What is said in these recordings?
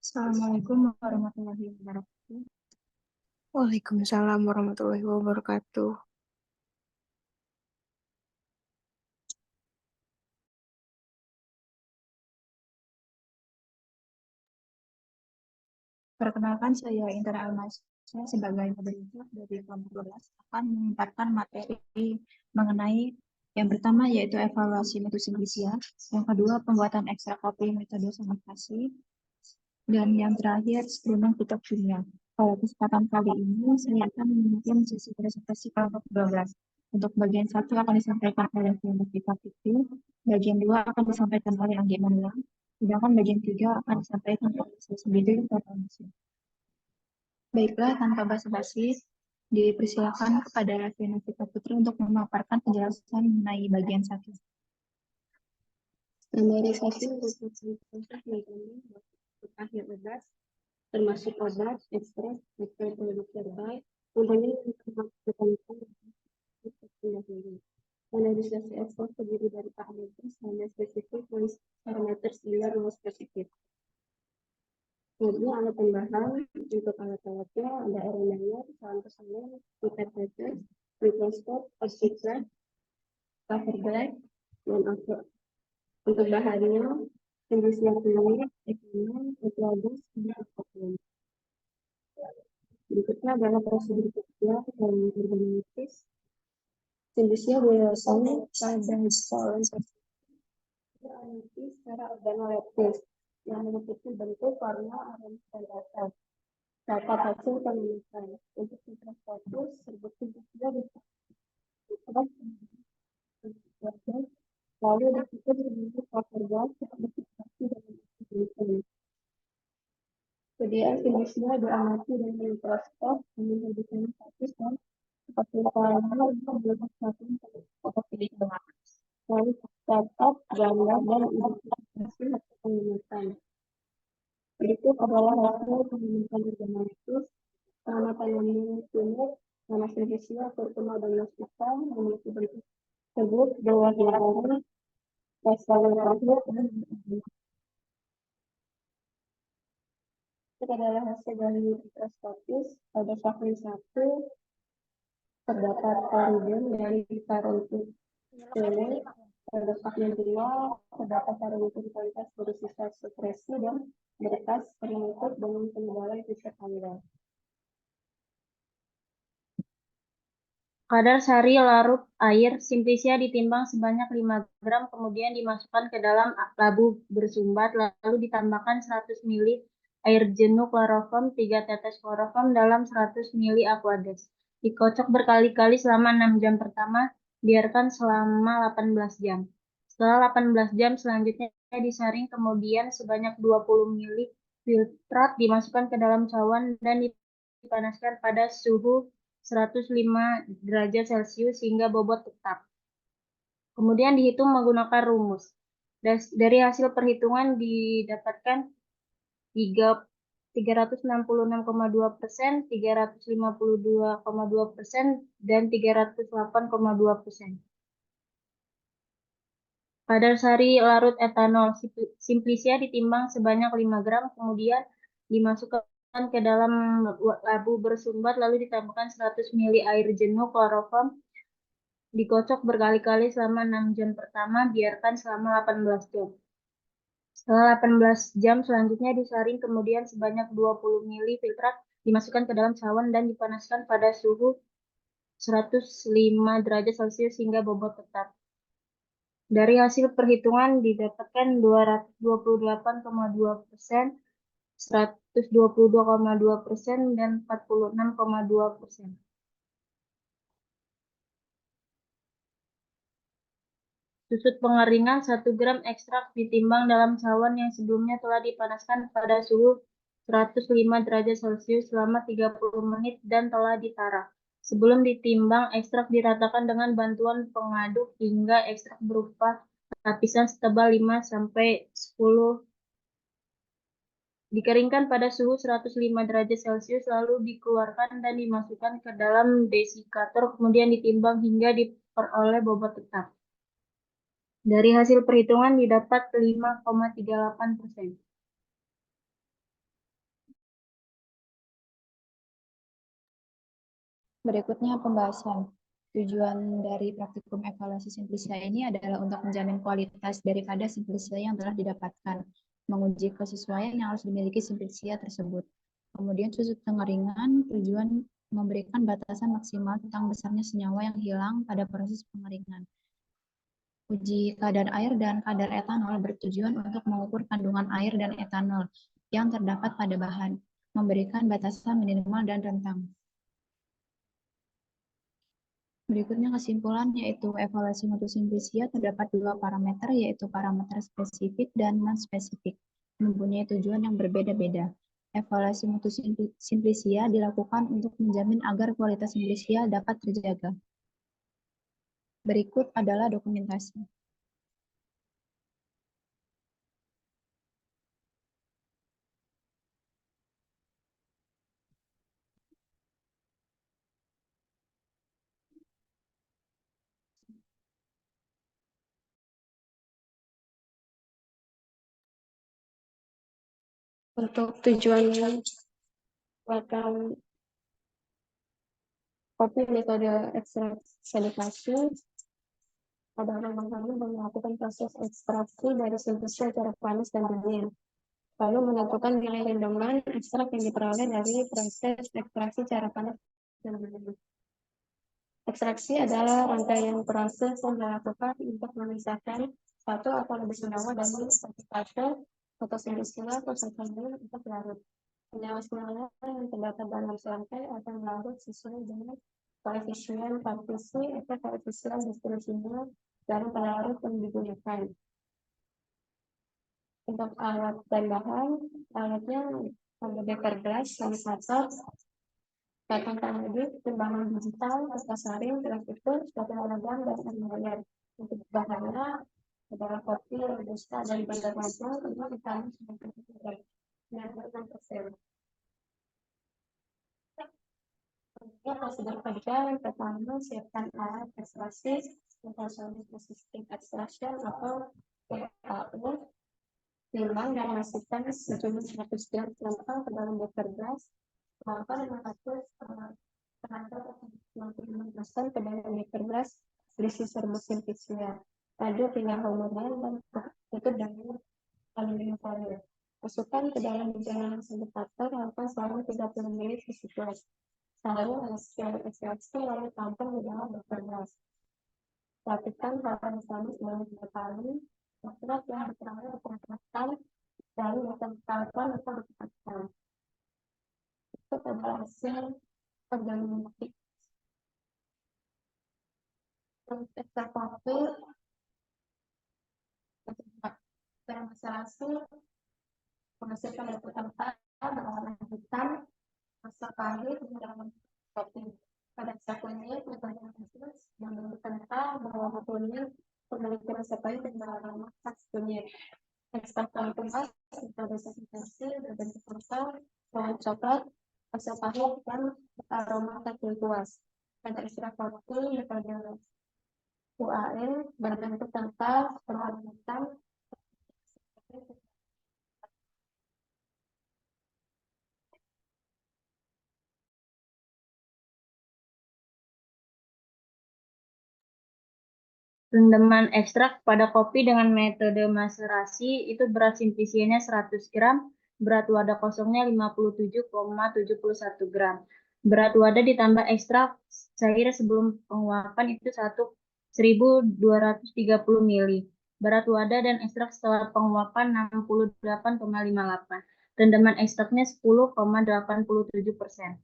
Assalamualaikum warahmatullahi wabarakatuh. Waalaikumsalam warahmatullahi wabarakatuh. Perkenalkan, saya Intan Almasya sebagai moderator dari kelompok 12 akan memaparkan materi mengenai yang pertama yaitu evaluasi metode simplisia, yang kedua pembuatan ekstrak kopi metode fermentasi, dan yang terakhir screening fitok kimia. Pada kesempatan kali ini saya akan memimpin sesi presentasi kelompok 12. Untuk bagian 1 akan disampaikan oleh Vika Fikri, bagian 2 akan disampaikan oleh Anggi Manuel, sedangkan bagian 3 akan disampaikan oleh saya sendiri atau Masya. Baiklah, tanpa basa-basi, dipersilakan kepada Vina Fika Putri untuk memaparkan penjelasan mengenai bagian 1. Standarisasi merupakan proses metode akhir obat, termasuk obat, ekstrak, produk herbal, komponen yang tertentu. Standarisasi ekstrak terdiri dari parameter standar spesifik dan parameter standar non spesifik. Kemudian alat tambahan untuk alat-alatnya ada RNA, sampel, interpreter, mikroskop, oxygen, cover black, dan alkohol. Untuk bahannya, jenisnya kulit, ekonom, eklagus, dan apapun. Berikutnya adalah prosedur kerja dan organitis. Jenisnya biasanya pada soal secara organoleptis yang meliputi bentuk, warna, aroma, dan rasa. Dapat hasil penelitian untuk mikroskopus serbuk jenisnya lalu dipikir bentuk cover seperti dengan kemudian jenisnya diamati dengan mikroskop menjadikan status dan seperti warna untuk satu atau pilih doang. Lalu catat gambar dan identifikasi hasil pengamatan. Berikut adalah hasil pengamatan organoleptis, pengamatan unit, nama jenisnya, terutama diagnostika, memiliki bentuk tersebut, berwarna oranye, rasa terakhir, dan itu adalah hasil dari mikroskopis. Pada fragmen 1 terdapat pariden dari parentum tele. Pada fragmen 2 terdapat parentum kualitas dari sisa supresi dan berkas penutup dengan penebalan sisa tanggal. Kadar sari larut air simplisia ditimbang sebanyak 5 gram, kemudian dimasukkan ke dalam labu bersumbat, lalu ditambahkan 100 ml air jenuh kloroform, 3 tetes kloroform dalam 100 ml aqueous. Dikocok berkali-kali selama 6 jam pertama, biarkan selama 18 jam. Setelah 18 jam selanjutnya disaring, kemudian sebanyak 20 ml filtrat dimasukkan ke dalam cawan dan dipanaskan pada suhu 105 derajat Celcius hingga bobot tetap. Kemudian dihitung menggunakan rumus. Dari hasil perhitungan didapatkan 366,2%, 352,2%, dan 308,2%. Kadar sari larut etanol simplisia ditimbang sebanyak 5 gram, kemudian dimasukkan ke dalam labu bersumbat, lalu ditambahkan 100 ml air jenuh kloroform, dikocok berkali-kali selama 6 jam pertama, biarkan selama 18 jam. Setelah 18 jam selanjutnya disaring, kemudian sebanyak 20 ml filtrat dimasukkan ke dalam cawan dan dipanaskan pada suhu 105 derajat Celcius hingga bobot tetap. Dari hasil perhitungan didapatkan 228,2%, 122,2%, dan 46,2%. Susut pengeringan 1 gram ekstrak ditimbang dalam cawan yang sebelumnya telah dipanaskan pada suhu 105 derajat Celcius selama 30 menit dan telah ditarak. Sebelum ditimbang, ekstrak diratakan dengan bantuan pengaduk hingga ekstrak berupa lapisan setebal 5-10. Dikeringkan pada suhu 105 derajat Celcius, lalu dikeluarkan dan dimasukkan ke dalam desikator, kemudian ditimbang hingga diperoleh bobot tetap. Dari hasil perhitungan didapat 5,38%. Berikutnya pembahasan. Tujuan dari praktikum evaluasi Simplisia ini adalah untuk menjamin kualitas daripada Simplisia yang telah didapatkan, menguji kesesuaian yang harus dimiliki Simplisia tersebut. Kemudian sudut pengeringan, tujuan memberikan batasan maksimal tentang besarnya senyawa yang hilang pada proses pengeringan. Uji kadar air dan kadar etanol bertujuan untuk mengukur kandungan air dan etanol yang terdapat pada bahan, memberikan batasan minimal dan rentang. Berikutnya kesimpulan, yaitu evaluasi mutu Simplisia terdapat dua parameter, yaitu parameter spesifik dan non-spesifik, mempunyai tujuan yang berbeda-beda. Evaluasi mutu Simplisia dilakukan untuk menjamin agar kualitas Simplisia dapat terjaga. Berikut adalah dokumentasi. Untuk tujuan buatan kopi metode ekstraksi pada kami melakukan proses ekstraksi dari Simplisia secara panas dan dingin, lalu menentukan nilai rendaman ekstrak yang diperoleh dari proses ekstraksi secara panas dan dingin. Ekstraksi adalah rangkaian proses yang dilakukan untuk memisahkan satu atau lebih senyawa dari satu fase atau Simplisia atau senyawa untuk larut. Senyawa-senyawa yang terdapat dalam serangkai akan larut sesuai dengan koefisien partisi atau koefisien distribusinya dari pelarut yang digunakan. Untuk alat dan bahan, alatnya ada beker gelas, sanitizer, batang pengedip, timbangan digital, kertas saring, gelas utuh, sepatu logam, dan air. Untuk bahannya adalah kopi, robusta, dan bandar lampung, untuk vitamin 96%. Prosedur kerja yang pertama, siapkan alat ekstraksi, ultrasonic assisted extraction atau PAU, timbang dan masukkan sejumlah 100 gram sampel ke dalam beker gelas, maka 500% ke dalam beker gelas berisi serbuk Simplisia. Aduk hingga homogen dan tutup dengan aluminium foil. Masukkan ke dalam bejana sanitizer, lakukan selama 30 menit di siklus. Lalu hasil ekstraksi lalu tampung di dalam beker gelas. Lakukan hal sama sebanyak 2 kali. Ekstrak yang diperoleh diperhatikan lalu ditempelkan atau ditekan. Itu adalah hasil organisasi. Untuk ekstrak kopi fermentasi menghasilkan yang pertama berwarna hitam, rasa pahit dalam kopi. Pada ekstrak kunyit berwarna hitam yang berkental berwarna kuning memiliki rasa pahit dan beraroma khas kunyit. Ekstrak kemas metode fermentasi berbentuk kental, warna coklat, rasa pahit dan aroma terkuas. Pada ekstrak kopi metode UAE berbentuk kental, berwarna hitam. Rendaman ekstrak pada kopi dengan metode maserasi itu berat Simplisianya 100 gram, berat wadah kosongnya 57,71 gram. Berat wadah ditambah ekstrak cair sebelum penguapan itu 1230 ml. Berat wadah dan ekstrak setelah penguapan 68,58. Rendaman ekstraknya 10,87%.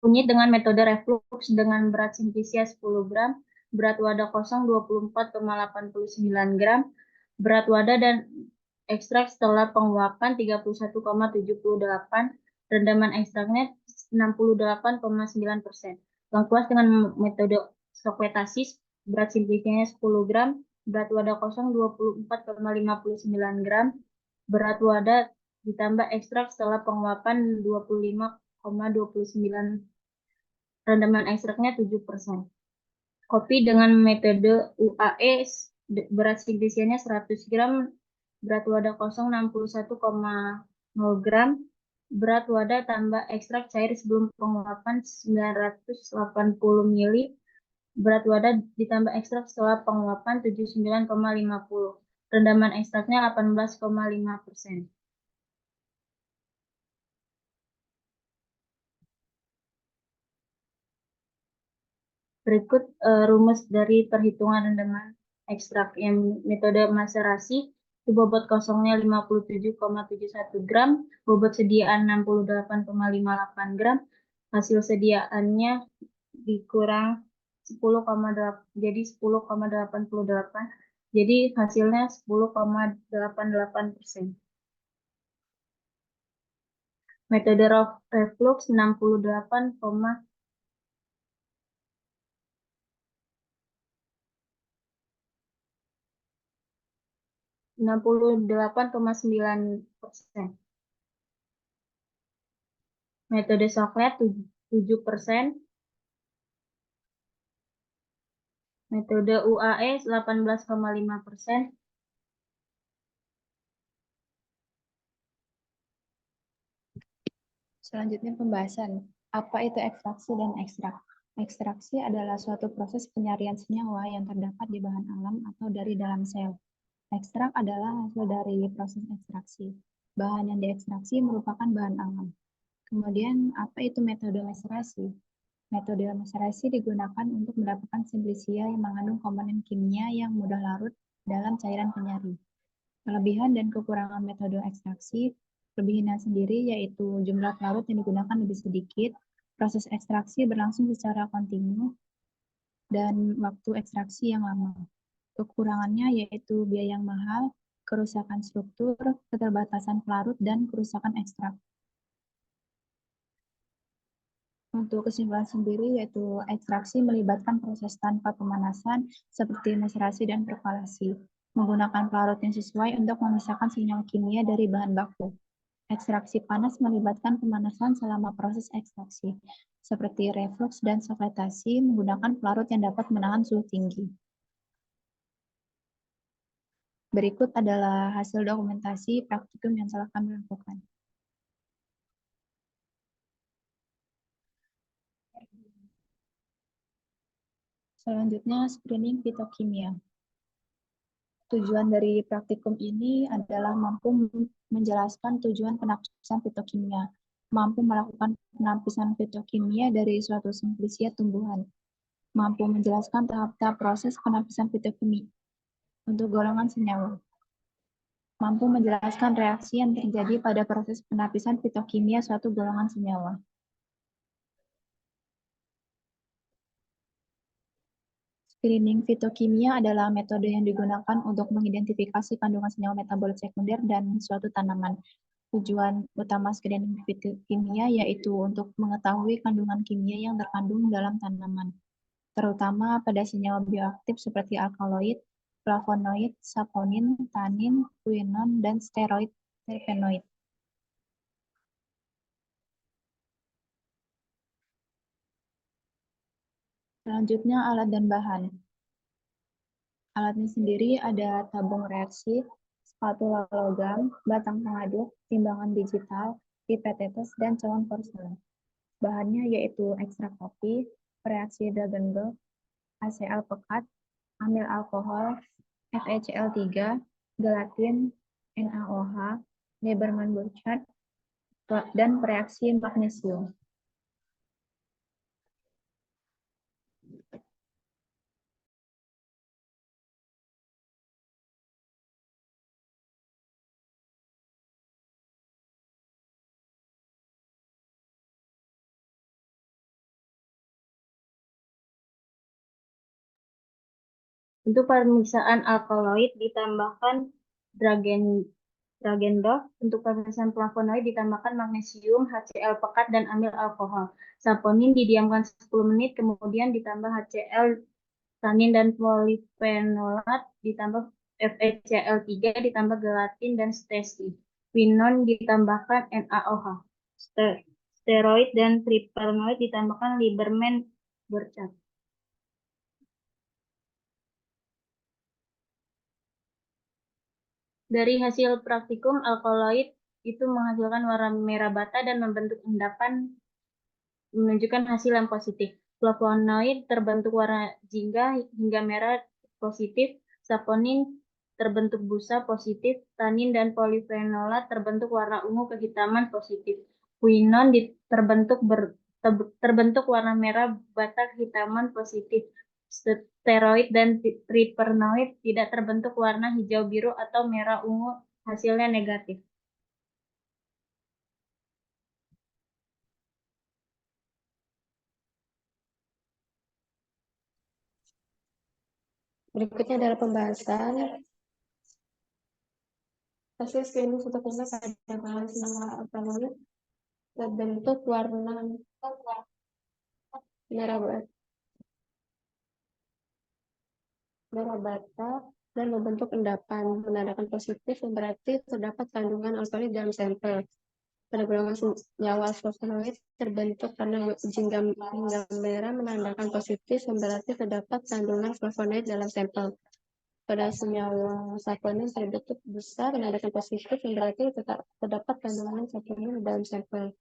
Kunyit dengan metode reflux dengan berat Simplisia 10 gram, berat wadah kosong 24,89 gram, berat wadah dan ekstrak setelah penguapan 31,78, rendaman ekstraknya 68,9%. Lengkuas dengan metode stokwetasis, berat Simplisianya 10 gram, berat wadah kosong 24,59 gram, berat wadah ditambah ekstrak setelah penguapan 25,29, rendaman ekstraknya 7%. Kopi dengan metode UAE berat Simplisianya 100 gram, berat wadah kosong 61,0 gram, Berat wadah tambah ekstrak cair sebelum penguapan 980 ml. Berat wadah ditambah ekstrak setelah penguapan 79,50. Rendaman ekstraknya 18,5%. Berikut rumus dari perhitungan rendaman ekstrak. Yang metode maserasi, bobot kosongnya 57,71 gram, bobot sediaan 68,58 gram, hasil sediaannya dikurang 10,8, jadi 10,88. Jadi hasilnya 10,88%. Metode reflux 68,9%. Metode Soklet 7%. Metode UAE 18,5%. Selanjutnya pembahasan. Apa itu ekstraksi dan ekstrak? Ekstraksi adalah suatu proses penyarian senyawa yang terdapat di bahan alam atau dari dalam sel. Ekstrak adalah hasil dari proses ekstraksi. Bahan yang diekstraksi merupakan bahan alam. Kemudian, apa itu metode maserasi? Metode maserasi digunakan untuk mendapatkan simplisia yang mengandung komponen kimia yang mudah larut dalam cairan penyari. Kelebihan dan kekurangan metode ekstraksi, kelebihannya sendiri yaitu jumlah larut yang digunakan lebih sedikit, proses ekstraksi berlangsung secara kontinu, dan waktu ekstraksi yang lama. Kekurangannya yaitu biaya yang mahal, kerusakan struktur, keterbatasan pelarut, dan kerusakan ekstrak. Untuk kesimpulan sendiri yaitu ekstraksi melibatkan proses tanpa pemanasan seperti maserasi dan perkolasi, menggunakan pelarut yang sesuai untuk memisahkan senyawa kimia dari bahan baku. Ekstraksi panas melibatkan pemanasan selama proses ekstraksi, seperti reflux dan sokletasi menggunakan pelarut yang dapat menahan suhu tinggi. Berikut adalah hasil dokumentasi praktikum yang telah kami lakukan. Selanjutnya, screening fitokimia. Tujuan dari praktikum ini adalah mampu menjelaskan tujuan penapisan fitokimia, mampu melakukan penapisan fitokimia dari suatu simplisia tumbuhan, mampu menjelaskan tahap-tahap proses penapisan fitokimia untuk golongan senyawa, mampu menjelaskan reaksi yang terjadi pada proses penapisan fitokimia suatu golongan senyawa. Screening fitokimia adalah metode yang digunakan untuk mengidentifikasi kandungan senyawa metabolit sekunder dan suatu tanaman. Tujuan utama screening fitokimia yaitu untuk mengetahui kandungan kimia yang terkandung dalam tanaman, terutama pada senyawa bioaktif seperti alkaloid, flavonoid, saponin, tanin, quinon, dan steroid terpenoid. Selanjutnya alat dan bahan. Alatnya sendiri ada tabung reaksi, spatula logam, batang pengaduk, timbangan digital, pipet tetes, dan cawan porselen. Bahannya yaitu ekstrak kopi, reaksi Dragonberg, HCl pekat, amil alkohol, FeCl3, gelatin, NaOH, Lieberman-Burchard, dan reaksi magnesium. Untuk pemeriksaan alkaloid ditambahkan Dragendorf. Untuk pemeriksaan flavonoid ditambahkan magnesium, HCl pekat, dan amil alkohol. Saponin didiamkan 10 menit, kemudian ditambah HCl, tanin, dan polifenolat, ditambah FeCl3, ditambah gelatin dan stesi. Quinon ditambahkan NaOH. Steroid dan tripanoid ditambahkan Lieberman-Burchard. Dari hasil praktikum, alkaloid itu menghasilkan warna merah bata dan membentuk endapan menunjukkan hasil yang positif. Flavonoid terbentuk warna jingga hingga merah positif, saponin terbentuk busa positif, tanin dan polifenolat terbentuk warna ungu kehitaman positif. Quinone terbentuk warna merah bata kehitaman positif. Steroid dan triterpenoid tidak terbentuk warna hijau biru atau merah ungu hasilnya negatif. Berikutnya adalah pembahasan hasil screening fotokinda pada bahan senyawa alkaloid terbentuk warna merah bata dan membentuk endapan, menandakan positif yang berarti terdapat kandungan alkaloid dalam sampel. Pada golongan senyawa flavonoid terbentuk karena jingga hingga merah menandakan positif yang berarti terdapat kandungan flavonoid dalam sampel. Pada senyawa saponin terbentuk besar menandakan positif yang berarti terdapat kandungan saponin dalam sampel.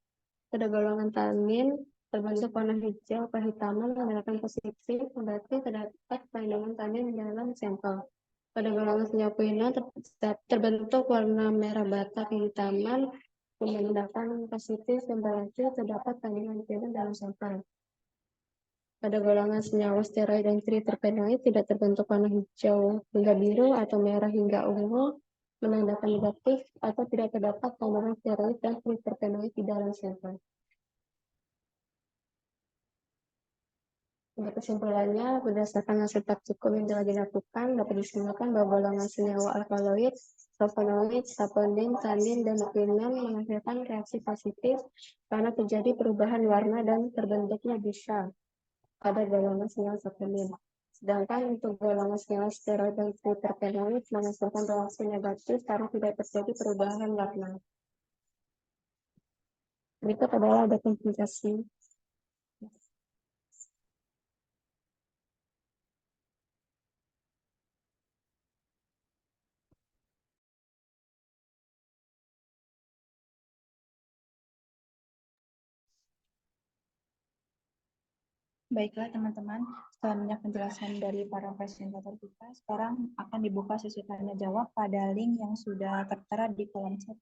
Pada golongan tanin terbentuk warna hijau kehitaman menandakan positif yang berarti terdapat kandungan tanin dalam sampel. Pada golongan senyawa quinone terbentuk warna merah bata kehitaman menandakan positif yang berarti terdapat kandungan quinone dalam sampel. Pada golongan senyawa steroid dan triterpenoid tidak terbentuk warna hijau hingga biru atau merah hingga ungu menandakan negatif atau tidak terdapat kandungan steroid dan triterpenoid di dalam sampel. Untuk kesimpulannya, berdasarkan hasil praktikum yang telah dilakukan, dapat disimpulkan bahwa golongan senyawa alkaloid, flavonoid, saponin, tanin, dan quinone menghasilkan reaksi positif karena terjadi perubahan warna dan terbentuknya busa pada golongan senyawa saponin. Sedangkan untuk golongan senyawa steroid dan triterpenoid menghasilkan reaksi negatif karena tidak terjadi perubahan warna. Berikut adalah dokumentasi. Baiklah teman-teman, setelah penjelasan dari para presentator kita, sekarang akan dibuka sesi tanya jawab pada link yang sudah tertera di kolom chat.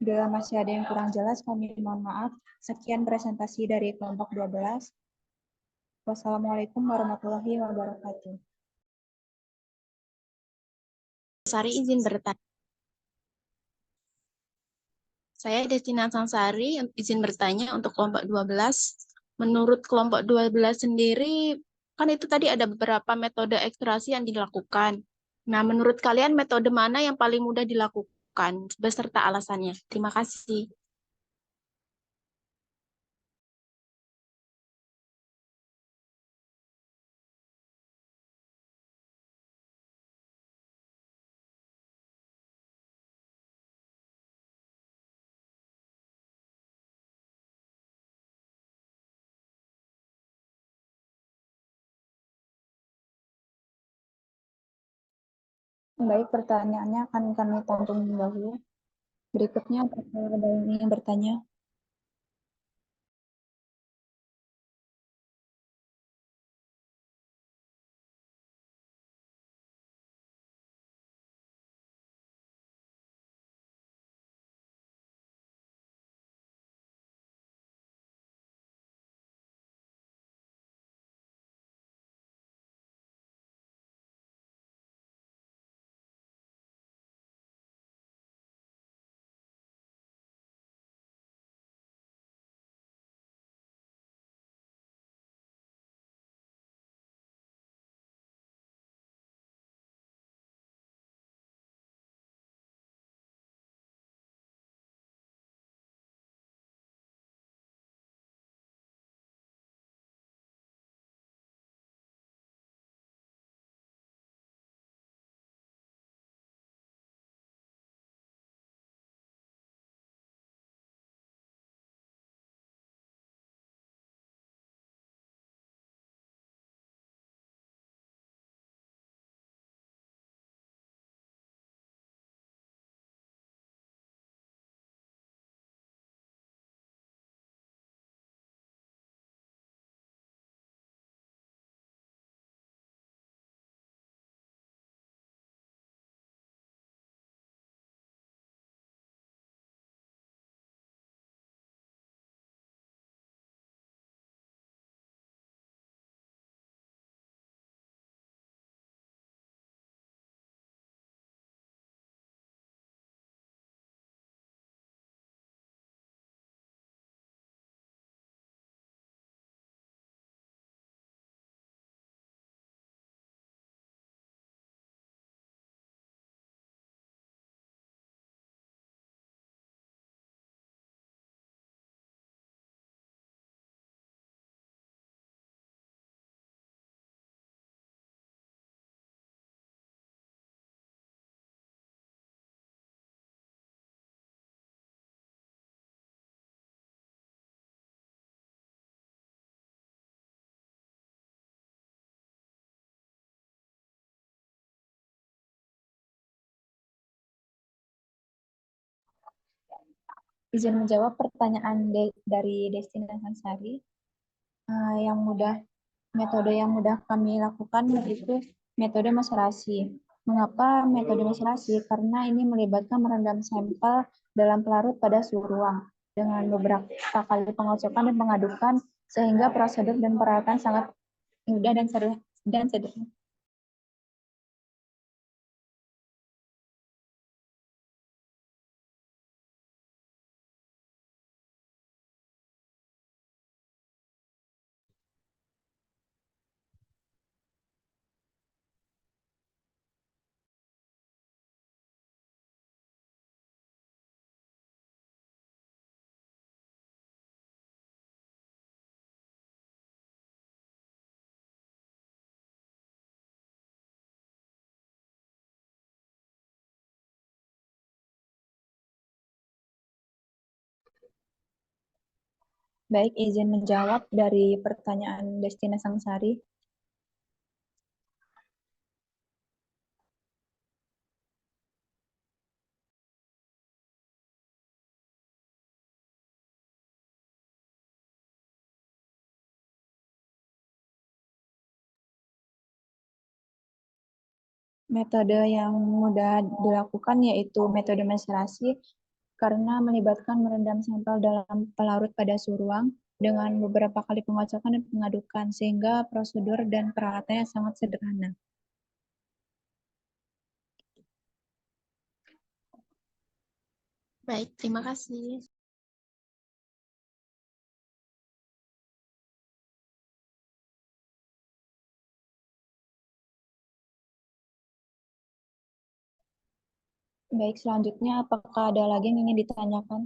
Bila masih ada yang kurang jelas, kami mohon maaf. Sekian presentasi dari kelompok 12. Wassalamualaikum warahmatullahi wabarakatuh. Sari izin bertanya. Saya Destina Sangsari izin bertanya untuk kelompok 12. Menurut kelompok 12 sendiri, kan itu tadi ada beberapa metode ekstraksi yang dilakukan. Nah, menurut kalian metode mana yang paling mudah dilakukan beserta alasannya? Terima kasih. Baik, pertanyaannya akan kami tampung dahulu. Berikutnya, apakah ada yang ingin bertanya? izin menjawab pertanyaan dari Destina Hansari. Yang mudah, metode yang mudah kami lakukan yaitu metode maserasi. Mengapa metode maserasi? Karena ini melibatkan merendam sampel dalam pelarut pada suhu ruang dengan beberapa kali pengocokan dan pengadukan sehingga prosedur dan peralatan sangat mudah dan sederhana. Baik, izin menjawab dari pertanyaan Destina Sangsari. Metode yang mudah dilakukan yaitu metode maserasi karena melibatkan merendam sampel dalam pelarut pada suhu ruang dengan beberapa kali pengocokan dan pengadukan sehingga prosedur dan peralatannya sangat sederhana. Baik, terima kasih. Baik, selanjutnya apakah ada lagi yang ingin ditanyakan?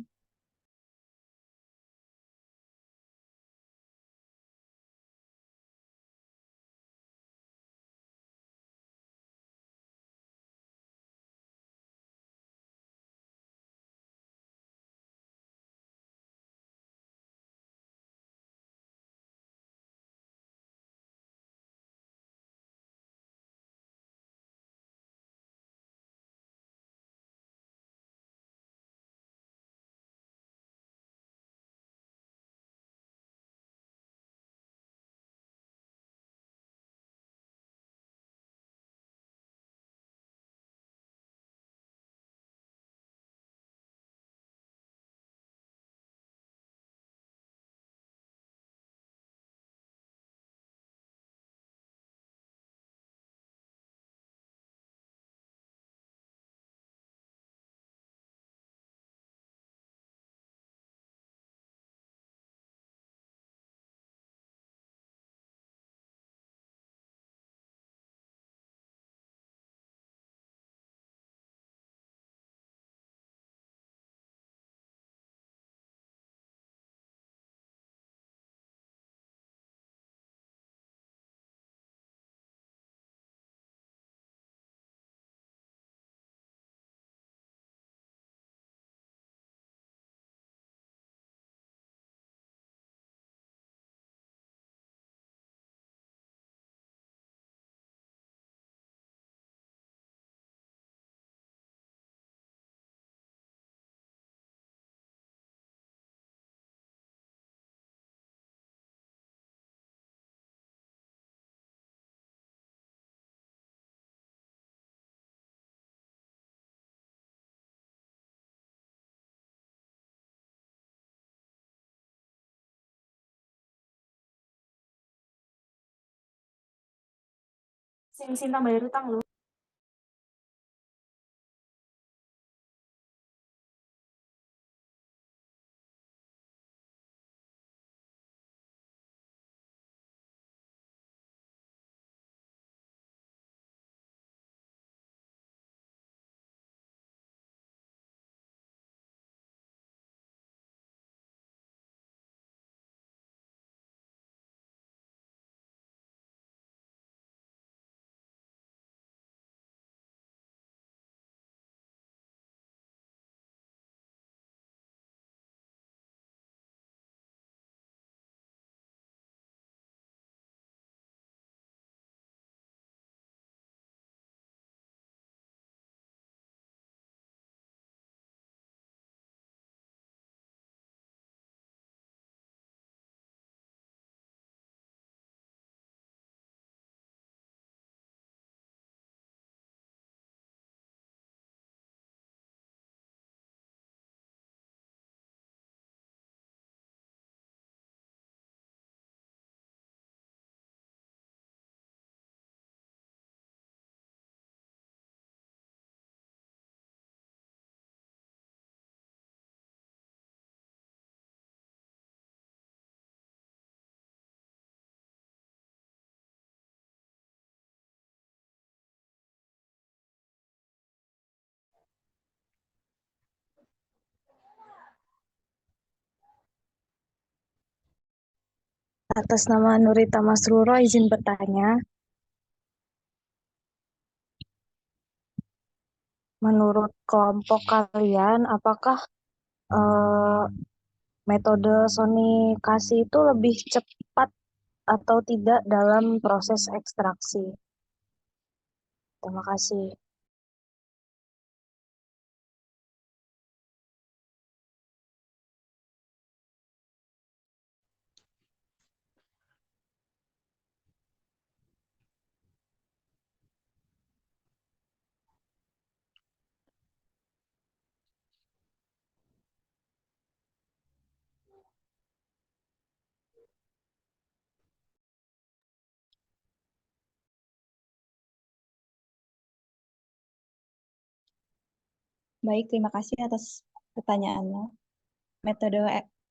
Sing Sinta bayar utang lu. Atas nama Nurita Masruro izin bertanya. Menurut kelompok kalian, apakah metode sonikasi itu lebih cepat atau tidak dalam proses ekstraksi? Terima kasih. Baik, terima kasih atas pertanyaannya. Metode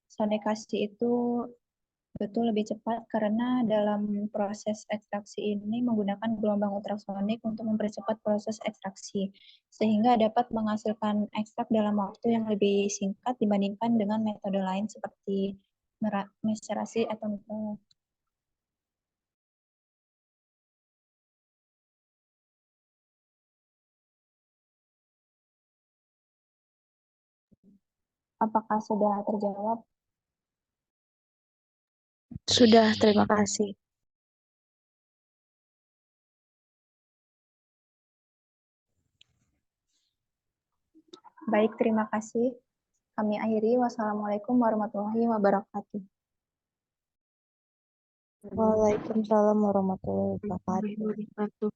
sonikasi itu betul lebih cepat karena dalam proses ekstraksi ini menggunakan gelombang ultrasonik untuk mempercepat proses ekstraksi, sehingga dapat menghasilkan ekstrak dalam waktu yang lebih singkat dibandingkan dengan metode lain seperti macerasi atau apakah sudah terjawab? Sudah, terima kasih. Baik, terima kasih. Kami akhiri. Wassalamualaikum warahmatullahi wabarakatuh. Waalaikumsalam warahmatullahi wabarakatuh.